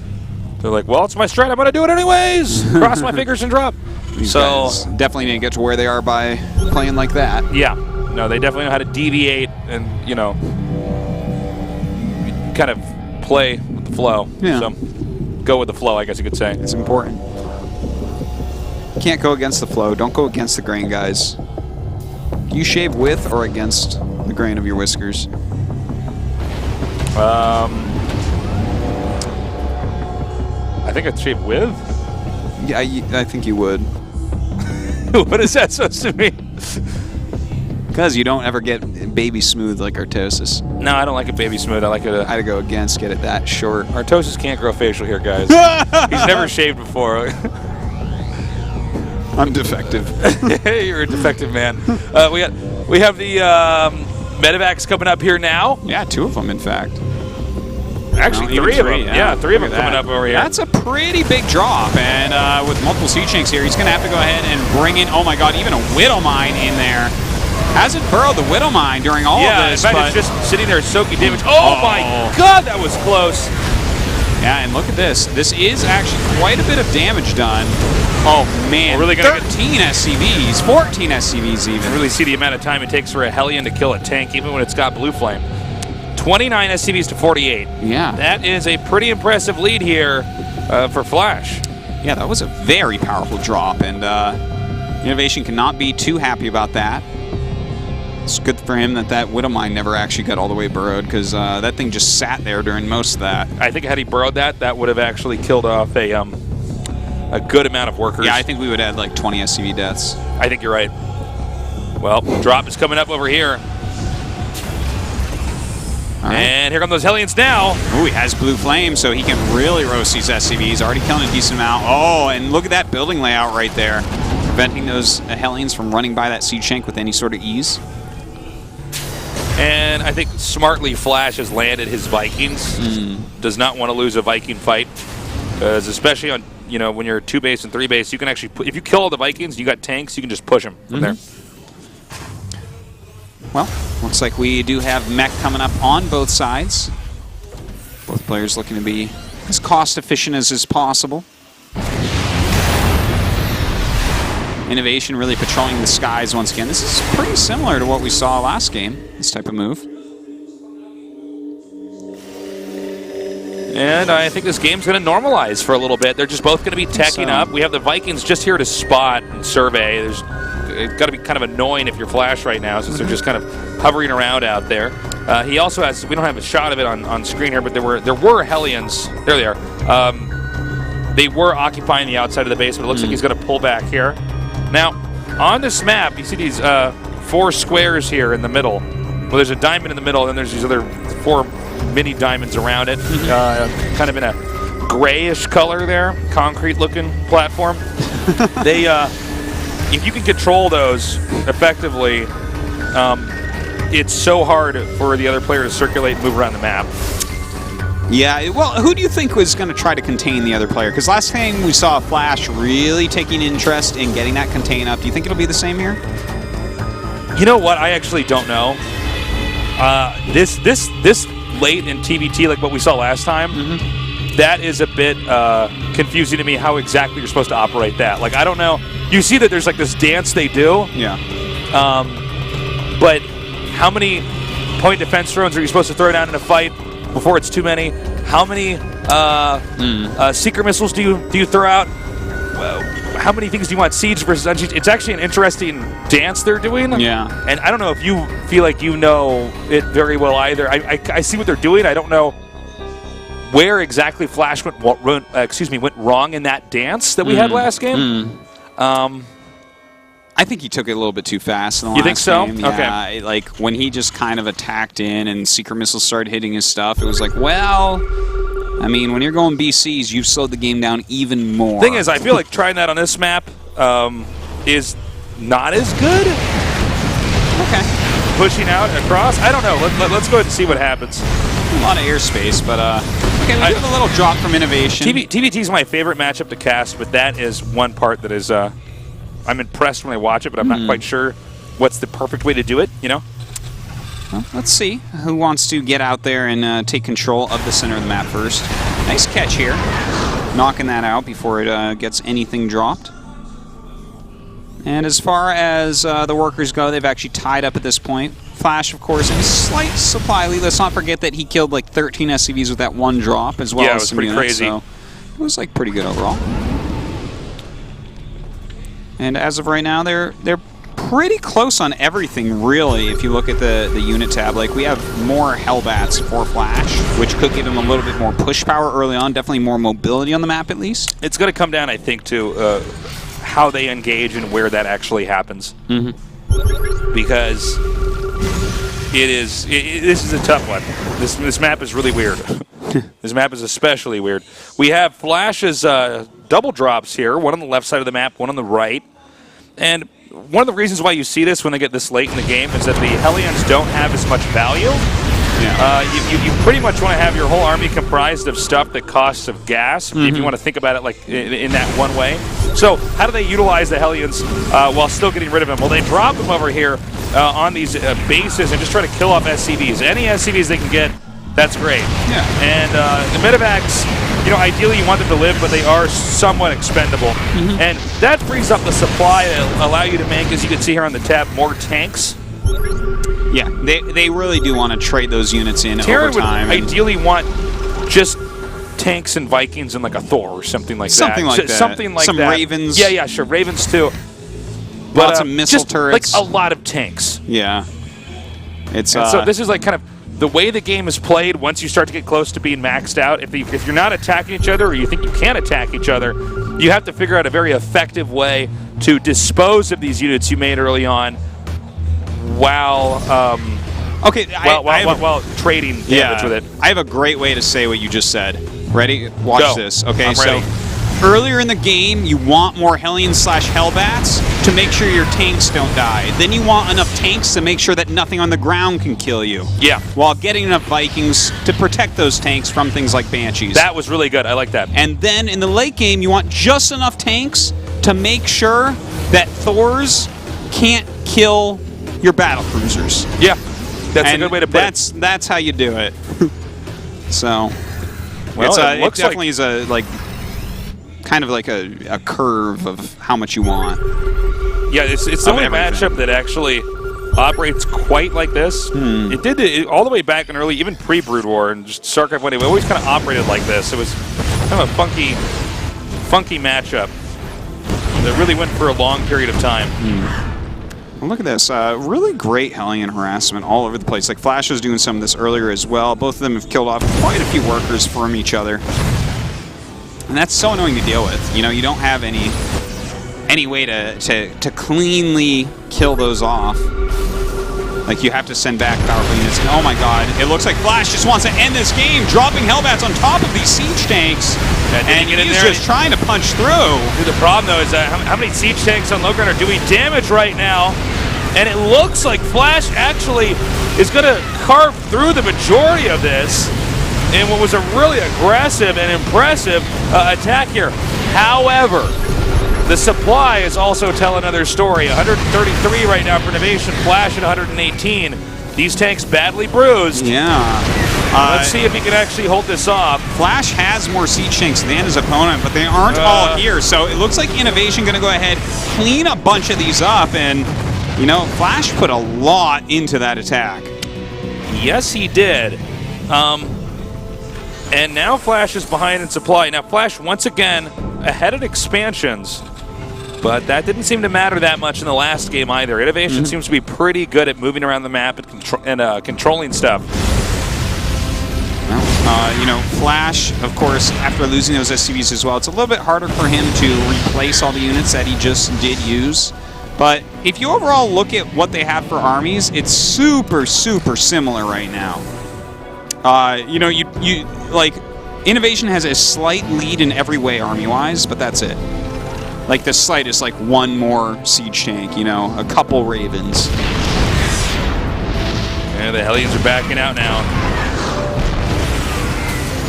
They're like, well, it's my strat. I'm going to do it anyways. Cross my fingers and drop. These guys definitely didn't get to where they are by playing like that. Yeah. No, they definitely know how to deviate and, you know, kind of play with the flow. Yeah. So go with the flow, I guess you could say. It's important. Can't go against the flow. Don't go against the grain, guys. You shave with or against the grain of your whiskers? I think I'd shave with. Yeah, I think you would. What is that supposed to mean? Because you don't ever get baby smooth like Artosis. No, I don't like it baby smooth. I like it. I had to go against, get it that short. Artosis can't grow facial hair, guys. He's never shaved before. I'm defective. Hey, you're a defective man. We have the medevacs coming up here now. Yeah, 2 of them, in fact. Actually, 3 of them. Yeah, 3 of them coming up over here. That's a pretty big drop, and with multiple siege tanks here, he's going to have to go ahead and bring in, oh my god, even a Widow Mine in there. Hasn't burrowed the Widow Mine during all of this, in fact, it's just sitting there soaking damage. Oh my god, that was close. Yeah, and look at this. This is actually quite a bit of damage done. Oh man, we're really 13 SCVs, 14 SCVs even. You really see the amount of time it takes for a Hellion to kill a tank, even when it's got Blue Flame. 29 SCVs to 48. Yeah. That is a pretty impressive lead here for Flash. Yeah, that was a very powerful drop, and INnoVation cannot be too happy about that. It's good for him that Widow Mine never actually got all the way burrowed, because that thing just sat there during most of that. I think had he burrowed that would have actually killed off a good amount of workers. Yeah, I think we would have had like 20 SCV deaths. I think you're right. Well, drop is coming up over here. Right. And here come those Hellions now. Ooh, he has blue flame, so he can really roast these SCVs. Already killing a decent amount. Oh, and look at that building layout right there. Preventing those Hellions from running by that siege tank with any sort of ease. And I think smartly Flash has landed his Vikings. Does not want to lose a Viking fight. Because especially on, you know, when you're 2 base and 3 base, you can actually, if you kill all the Vikings, you got tanks, you can just push them from there. Well, looks like we do have mech coming up on both sides. Both players looking to be as cost efficient as is possible. INnoVation really patrolling the skies once again. This is pretty similar to what we saw last game, this type of move. And I think this game's going to normalize for a little bit. They're just both going to be teching up. We have the Vikings just here to spot and survey. It's got to be kind of annoying if you're Flash right now, since they're just kind of hovering around out there. He also has, we don't have a shot of it on screen here, but there were Hellions. There they are. They were occupying the outside of the base, but it looks like he's going to pull back here. Now, on this map, you see these 4 squares here in the middle. Well, there's a diamond in the middle, and then there's these other 4 mini diamonds around it, kind of in a grayish color there, concrete-looking platform. They, if you can control those effectively, it's so hard for the other player to circulate and move around the map. Yeah, well, who do you think was going to try to contain the other player? Because last time we saw Flash really taking interest in getting that contain up. Do you think it'll be the same here? You know what? I actually don't know. This late in TvT, like what we saw last time, that is a bit confusing to me how exactly you're supposed to operate that. Like, I don't know. You see that there's like this dance they do. Yeah. But how many point defense drones are you supposed to throw down in a fight before it's too many? How many seeker missiles do you throw out? How many things do you want siege versus unsiege? It's actually an interesting dance they're doing. Yeah. And I don't know if you feel like you know it very well either. I see what they're doing. I don't know where exactly Flash went wrong in that dance that we had last game. I think he took it a little bit too fast in the last You think so? game. Yeah, Okay. like when he just kind of attacked in and seeker missiles started hitting his stuff, it was like, well, I mean, when you're going BCs, you've slowed the game down even more. Thing is, I feel like trying that on this map is not as good. Okay. Pushing out across, I don't know. Let's go ahead and see what happens. A lot of airspace, but okay, we have a little drop from INnoVation. TvT is my favorite matchup to cast, but that is one part that is I'm impressed when I watch it, but I'm not quite sure what's the perfect way to do it, you know? Well, let's see who wants to get out there and take control of the center of the map first. Nice catch here. Knocking that out before it gets anything dropped. And as far as the workers go, they've actually tied up at this point. Flash, of course, in a slight supply lead. Let's not forget that he killed like 13 SCVs with that one drop, as well as some units. Crazy. So it was like pretty good overall. And as of right now, they're pretty close on everything, really, if you look at the unit tab. Like, we have more Hellbats for Flash, which could give him a little bit more push power early on, definitely more mobility on the map, at least. It's going to come down, I think, to how they engage and where that actually happens. Because this is a tough one. This map is really weird. This map is especially weird. We have Flash's double drops here, one on the left side of the map, one on the right. And one of the reasons why you see this when they get this late in the game is that the Hellions don't have as much value. Yeah. You pretty much want to have your whole army comprised of stuff that costs of gas, if you want to think about it like in that one way. So how do they utilize the Hellions while still getting rid of them? Well, they drop them over here on these bases and just try to kill off SCVs. Any SCVs they can get, that's great. Yeah. And the medevacs, you know, ideally you want them to live, but they are somewhat expendable. And that frees up the supply to allow you to make, as you can see here on the tab, more tanks. Yeah, they really do want to trade those units in Terran over time. Would ideally want just tanks and Vikings and like a Thor or something like that. Something like that. Something like Some that. Ravens. Yeah, sure, Ravens too. But, Lots of missile just, turrets. Like a lot of tanks. Yeah. It's so this is like kind of the way the game is played. Once you start to get close to being maxed out, if you're not attacking each other or you think you can attack each other, you have to figure out a very effective way to dispose of these units you made early on while Okay, while trading damage with it. I have a great way to say what you just said. Ready? Watch this. Okay, I'm ready. Earlier in the game, you want more Hellions/Hellbats to make sure your tanks don't die. Then you want enough tanks to make sure that nothing on the ground can kill you. Yeah. While getting enough Vikings to protect those tanks from things like Banshees. That was really good. I like that. And then in the late game, you want just enough tanks to make sure that Thors can't kill your battle cruisers. Yeah. That's a good way to put it. That's how you do it. So, well, it definitely is a kind of like a curve of how much you want. Yeah, it's the only matchup that actually operates quite like this. It did it all the way back in early, even pre-Brood War and just StarCraft 1. It always kind of operated like this. It was kind of a funky matchup that really went for a long period of time. Well, look at this. Really great Hellion harassment all over the place. Like Flash was doing some of this earlier as well. Both of them have killed off quite a few workers from each other. And that's so annoying to deal with. You know, you don't have any way to cleanly kill those off. Like, you have to send back powerful units. And oh my god, it looks like Flash just wants to end this game, dropping Hellbats on top of these siege tanks. And he's just trying to punch through. Dude, the problem, though, is that how many siege tanks on low ground are doing damage right now? And it looks like Flash actually is going to carve through the majority of this in what was a really aggressive and impressive attack here. However, the supply is also telling another story. 133 right now for INnoVation, Flash at 118. These tanks badly bruised. Yeah. Let's see if he can actually hold this off. Flash has more siege tanks than his opponent, but they aren't all here. So it looks like INnoVation going to go ahead, clean a bunch of these up, and, you know, Flash put a lot into that attack. Yes, he did. And now Flash is behind in supply. Now Flash, once again, ahead of expansions. But that didn't seem to matter that much in the last game either. INnoVation seems to be pretty good at moving around the map and controlling stuff. Well, you know, Flash, of course, after losing those SCVs as well, it's a little bit harder for him to replace all the units that he just did use. But if you overall look at what they have for armies, it's super, super similar right now. You know, you like, INnoVation has a slight lead in every way army-wise, but that's it. Like, the slightest, like, one more siege tank, you know, a couple Ravens. And the Hellions are backing out now.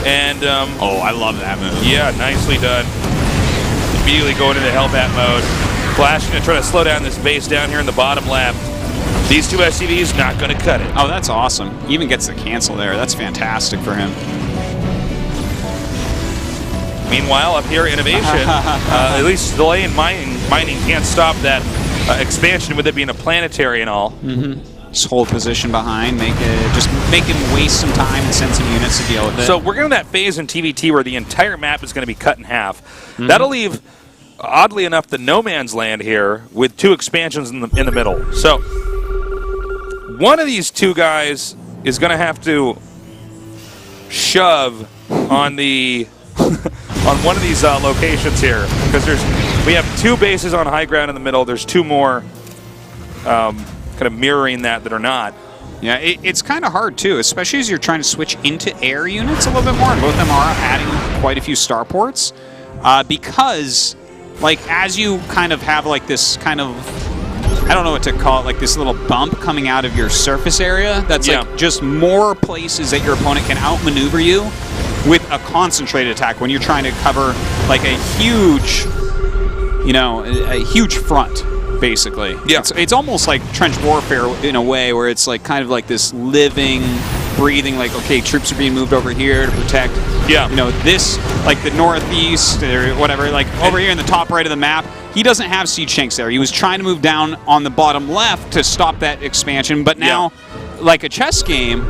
And, oh, I love that move. Yeah, nicely done. Immediately going into Hellbat mode. Flash going to try to slow down this base down here in the bottom left. These two SCVs not going to cut it. Oh, that's awesome. He even gets the cancel there. That's fantastic for him. Meanwhile, up here, INnoVation, at least delay in mining can't stop that expansion with it being a planetary and all. Just hold position behind, just make him waste some time and send some units to deal with it. So we're getting that phase in TvT where the entire map is going to be cut in half. That'll leave, oddly enough, the no man's land here with two expansions in the middle. So one of these two guys is going to have to shove on the on one of these locations here, because we have two bases on high ground in the middle. There's two more kind of mirroring that are not. Yeah, it's kind of hard too, especially as you're trying to switch into air units a little bit more. And both of them are adding quite a few starports, because like as you kind of have like this kind of, I don't know what to call it, like this little bump coming out of your surface area. That's like just more places that your opponent can outmaneuver you with a concentrated attack when you're trying to cover like a huge, you know, a huge front, basically. Yeah. It's almost like trench warfare in a way, where it's like kind of like this living, breathing, like, okay, troops are being moved over here to protect, you know, this, like the northeast or whatever, like over here in the top right of the map. He doesn't have siege tanks there. He was trying to move down on the bottom left to stop that expansion, but now, like a chess game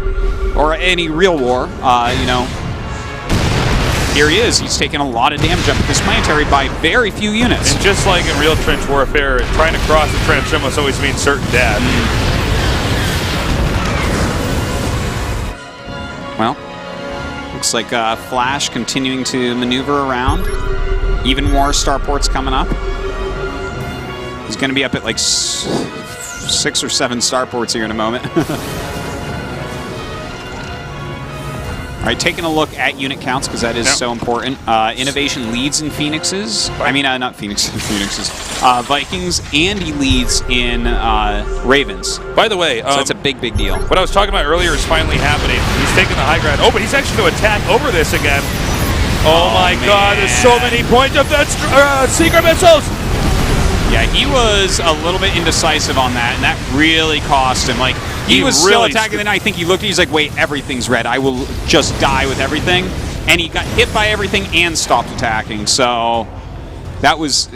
or any real war, you know, here he is. He's taking a lot of damage up at this planetary by very few units. And just like in real trench warfare, trying to cross the trench almost always means certain death. Well, looks like Flash continuing to maneuver around. Even more starports coming up. He's going to be up at like 6 or 7 starports here in a moment. All right, taking a look at unit counts, because that is so important. INnoVation leads in Phoenixes. I mean, not Phoenixes, Phoenixes. Vikings, and he leads in Ravens. By the way, so that's a big, big deal. What I was talking about earlier is finally happening. He's taking the high ground. Oh, but he's actually going to attack over this again. Oh my God, there's so many point defense secret missiles. Yeah, he was a little bit indecisive on that, and that really cost him. Like, he was really still attacking, then I think he looked, he's like, wait, everything's red. I will just die with everything. And he got hit by everything and stopped attacking. So that was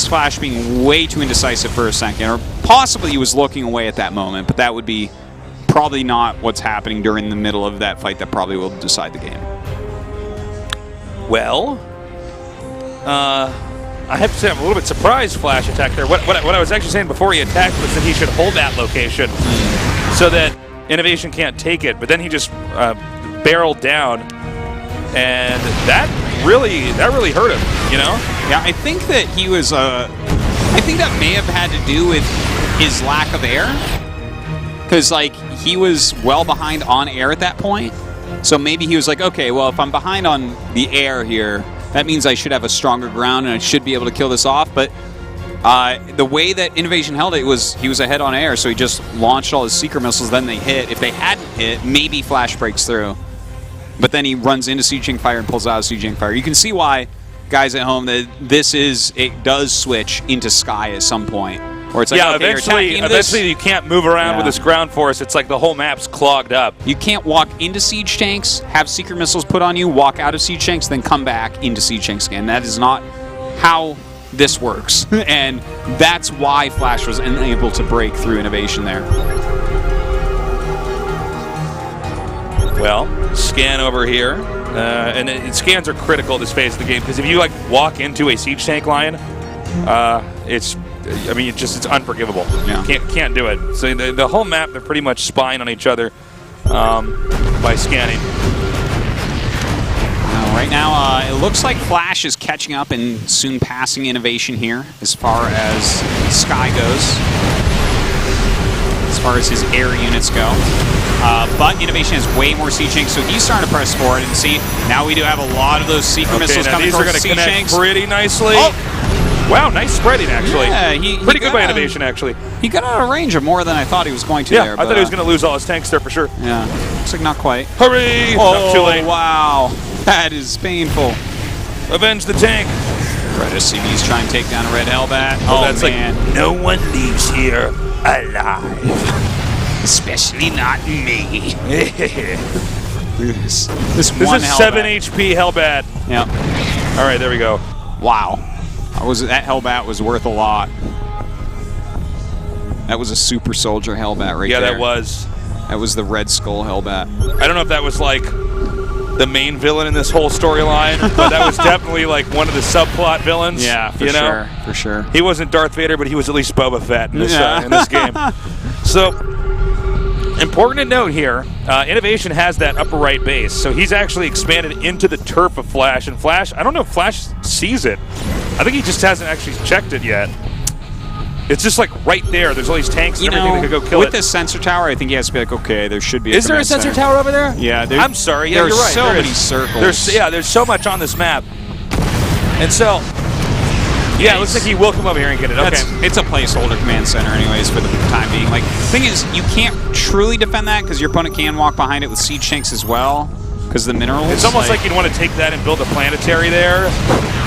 Flash being way too indecisive for a second. Or possibly he was looking away at that moment, but that would be probably not what's happening during the middle of that fight that probably will decide the game. Well, I have to say I'm a little bit surprised Flash attacked there. What I was actually saying before he attacked was that he should hold that location so that INnoVation can't take it. But then he just barreled down, and that really hurt him, you know? Yeah, I think that he was. I think that may have had to do with his lack of air, because like he was well behind on air at that point. So maybe he was like, okay, well, if I'm behind on the air here, that means I should have a stronger ground and I should be able to kill this off. But the way that INnoVation held it was he was ahead on air, so he just launched all his secret missiles, then they hit. If they hadn't hit, maybe Flash breaks through. But then he runs into Sieging Fire and pulls out Sieging Fire. You can see why, guys at home, that it does switch into Sky at some point. Or it's like, okay, eventually you can't move around with this ground force. It's like the whole map's clogged up. You can't walk into siege tanks, have secret missiles put on you, walk out of siege tanks, then come back into siege tanks again. That is not how this works. And that's why Flash was unable to break through INnoVation there. Well, scan over here. And scans are critical this phase of the game, because if you like walk into a siege tank line, it's unforgivable. Yeah. Can't do it. So the whole map, they're pretty much spying on each other by scanning. Right now, it looks like Flash is catching up and soon passing INnoVation here as far as Sky goes, as far as his air units go. But INnoVation has way more siege tanks, so he's starting to press forward. And see, now we do have a lot of those secret missiles coming towards the siege tanks. Pretty nicely. Oh. Wow, nice spreading, actually. Yeah, pretty good by INnoVation, actually. He got out of range of more than I thought he was going to there. I thought he was going to lose all his tanks there for sure. Yeah, looks like not quite. Hurry! Oh, not too late. Wow. That is painful. Avenge the tank. Red SCV's trying to take down a red Hellbat. Oh, that's man. Like, no one leaves here alive. Especially not me. This is Hellbat. 7 HP Hellbat. Yep. All right, there we go. Wow. That Hellbat was worth a lot. That was a super soldier Hellbat right there. Yeah, that was. That was the Red Skull Hellbat. I don't know if that was like the main villain in this whole storyline, but that was definitely like one of the subplot villains. Yeah, for sure. He wasn't Darth Vader, but he was at least Boba Fett in this game. So, important to note here, INnoVation has that upper right base, so he's actually expanded into the turf of Flash, and Flash, I don't know if Flash sees it. I think he just hasn't actually checked it yet. It's just like right there. There's all these tanks and everything that could go kill it. With this sensor tower, I think he has to be like, okay, there should be a Is there a sensor tower over there? Yeah. I'm sorry. Yeah, you're right. There's so many circles. There's so much on this map. And so, yeah, it looks like he will come over here and get it. Okay. It's a placeholder command center anyways for the time being. Like, the thing is, you can't truly defend that because your opponent can walk behind it with siege tanks as well because the minerals. It's almost like you'd want to take that and build a planetary there.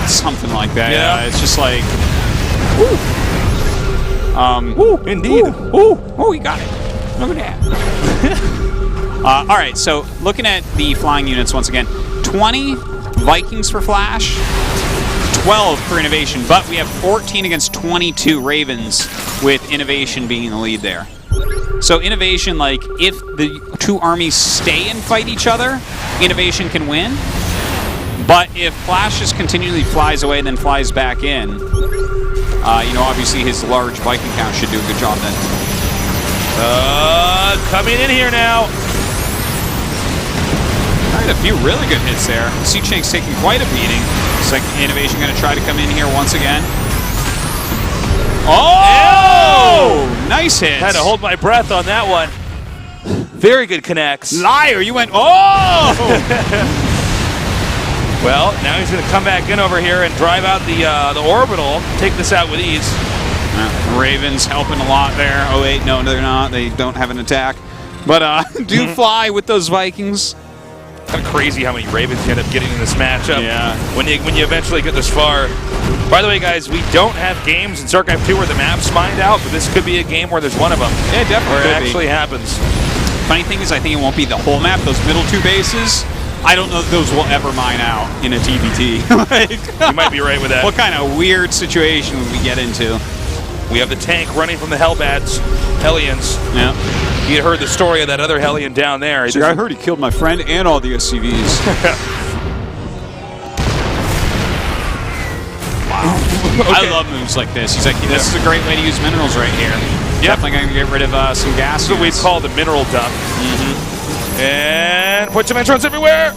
Something like that. Yeah. It's just like, indeed. Oh, you got it. Look at that. All right, so looking at the flying units once again, 20 Vikings for Flash, 12 for INnoVation, but we have 14 against 22 Ravens with INnoVation being the lead there. So INnoVation, like, if the two armies stay and fight each other, INnoVation can win. But if Flash just continually flies away and then flies back in, obviously his large Viking count should do a good job then. Coming in here now. All right, a few really good hits there. Siege Tank's taking quite a beating. Looks like INnoVation going to try to come in here once again. Oh! Nice hit. Had to hold my breath on that one. Very good connects. Liar, you went, oh! Well, now he's going to come back in over here and drive out the orbital, take this out with ease. Ravens helping a lot there. Oh, wait, no, they're not. They don't have an attack. But do fly with those Vikings. Kind of crazy how many Ravens you end up getting in this matchup. Yeah. When you eventually get this far. By the way, guys, we don't have games in StarCraft II where the map's mined out, but this could be a game where there's one of them. Yeah, definitely. Where it actually happens. Funny thing is, I think it won't be the whole map. Those middle 2 bases, I don't know if those will ever mine out in a TvT. You might be right with that. What kind of weird situation would we get into? We have the tank running from the Hellbats, Hellions. Yeah. You heard the story of that other Hellion down there. So I heard he killed my friend and all the SCVs. Wow. Okay. I love moves like this. He's like, this is a great way to use minerals right here. Yep. Definitely going to get rid of some gas. That's what we call the mineral dump. And put some entrance everywhere.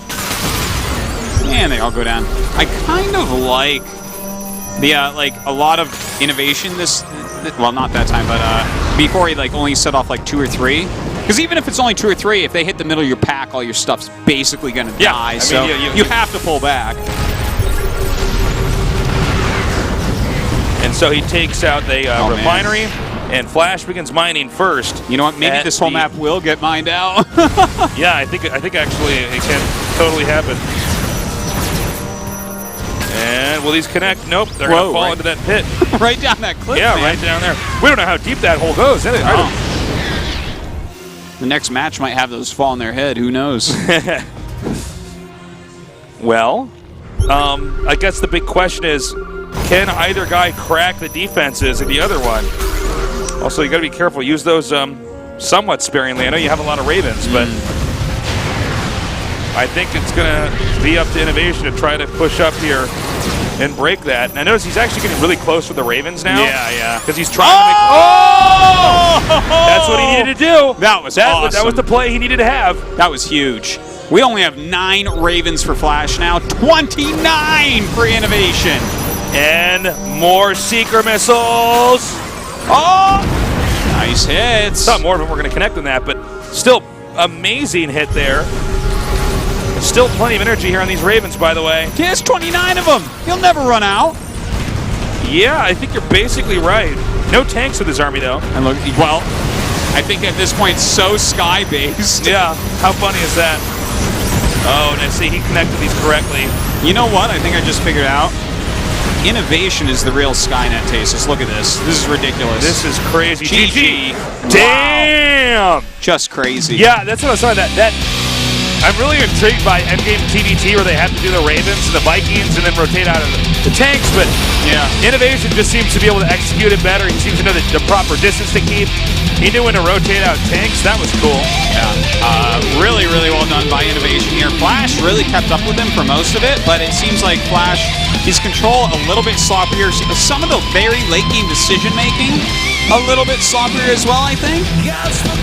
And they all go down. I kind of like the like a lot of innovation well, not that time, but before he like only set off like 2 or 3. Because even if it's only 2 or 3, if they hit the middle of your pack, all your stuff's basically going to die. I mean, you have to pull back. And so he takes out the refinery, and Flash begins mining first. You know what? Maybe this whole map will get mined out. Yeah, I think actually it can totally happen. And will these connect? Nope, they're going to fall into that pit. Right down that cliff. Yeah, right down there. We don't know how deep that hole goes. The next match might have those fall on their head. Who knows? Well, I guess the big question is, can either guy crack the defenses of the other one? Also, you got to be careful. Use those somewhat sparingly. I know you have a lot of Ravens, but I think it's going to be up to INnoVation to try to push up here and break that. And I notice he's actually getting really close with the Ravens now. Yeah. Because he's trying to make... Oh! That's what he needed to do. That was awesome. That was the play he needed to have. That was huge. We only have 9 Ravens for Flash now. 29 for INnoVation. And more Seeker missiles. Oh! Nice hits. Thought more of them were going to connect on that, but still amazing hit there. There's still plenty of energy here on these Ravens, by the way. He has 29 of them. He'll never run out. Yeah, I think you're basically right. No tanks with his army, though. And look, well, I think at this point, so sky-based. Yeah, how funny is that? Oh, and I see he connected these correctly. You know what? I think I just figured out. INnoVation is the real Skynet Tasis. Look at this. This is ridiculous. This is crazy. GG. Damn! Wow. Just crazy. Yeah, that's what I saw. That I'm really intrigued by endgame TvT where they have to do the Ravens and the Vikings and then rotate out of the tanks, but yeah, INnoVation just seems to be able to execute it better. He seems to know the proper distance to keep. He knew when to rotate out tanks. That was cool. Yeah. Really, really well done by INnoVation here. Flash really kept up with him for most of it, but it seems like Flash, his control a little bit sloppier. Some of the very late game decision making, a little bit sloppier as well, I think.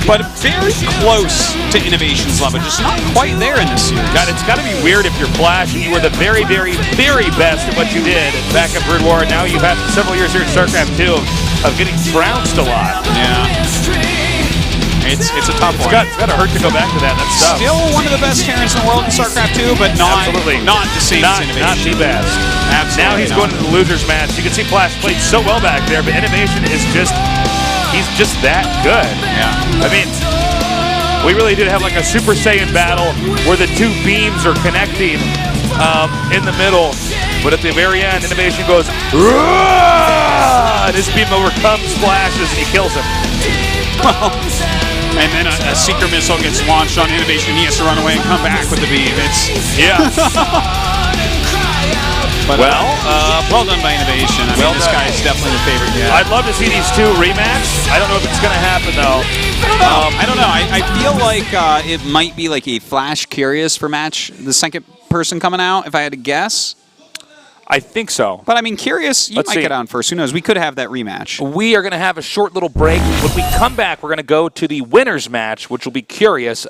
But very close to INnoVation's level, just not quite there in this series. God, it's got to be weird if you're Flash and you were the very, very, very best at what you did back at Brood War, and now you've had several years here at StarCraft II of getting trounced a lot. Yeah. It's a tough one. It's got to hurt to go back to that. That's tough. Still one of the best Terrans in the world in StarCraft II, but not the same as INnoVation. Not the best. Absolutely. Now he's going to the losers match. You can see Flash played so well back there, but INnoVation is he's just that good. Yeah. I mean, we really did have like a Super Saiyan battle where the 2 beams are connecting in the middle, but at the very end, INnoVation goes, and his beam overcomes Flash's and he kills him. Well, and then a Seeker missile gets launched on INnoVation and he has to run away and come back with the beam. But, well done by INnoVation. I mean, this guy's definitely the favorite. Yeah. I'd love to see these 2 rematch. I don't know if it's going to happen, though. I don't know. I feel like it might be like a Flash Curious for match, the second person coming out, if I had to guess. I think so. But I mean, Curious, you might get on first. Who knows? We could have that rematch. We are going to have a short little break. When we come back, we're going to go to the winners match, which will be Curious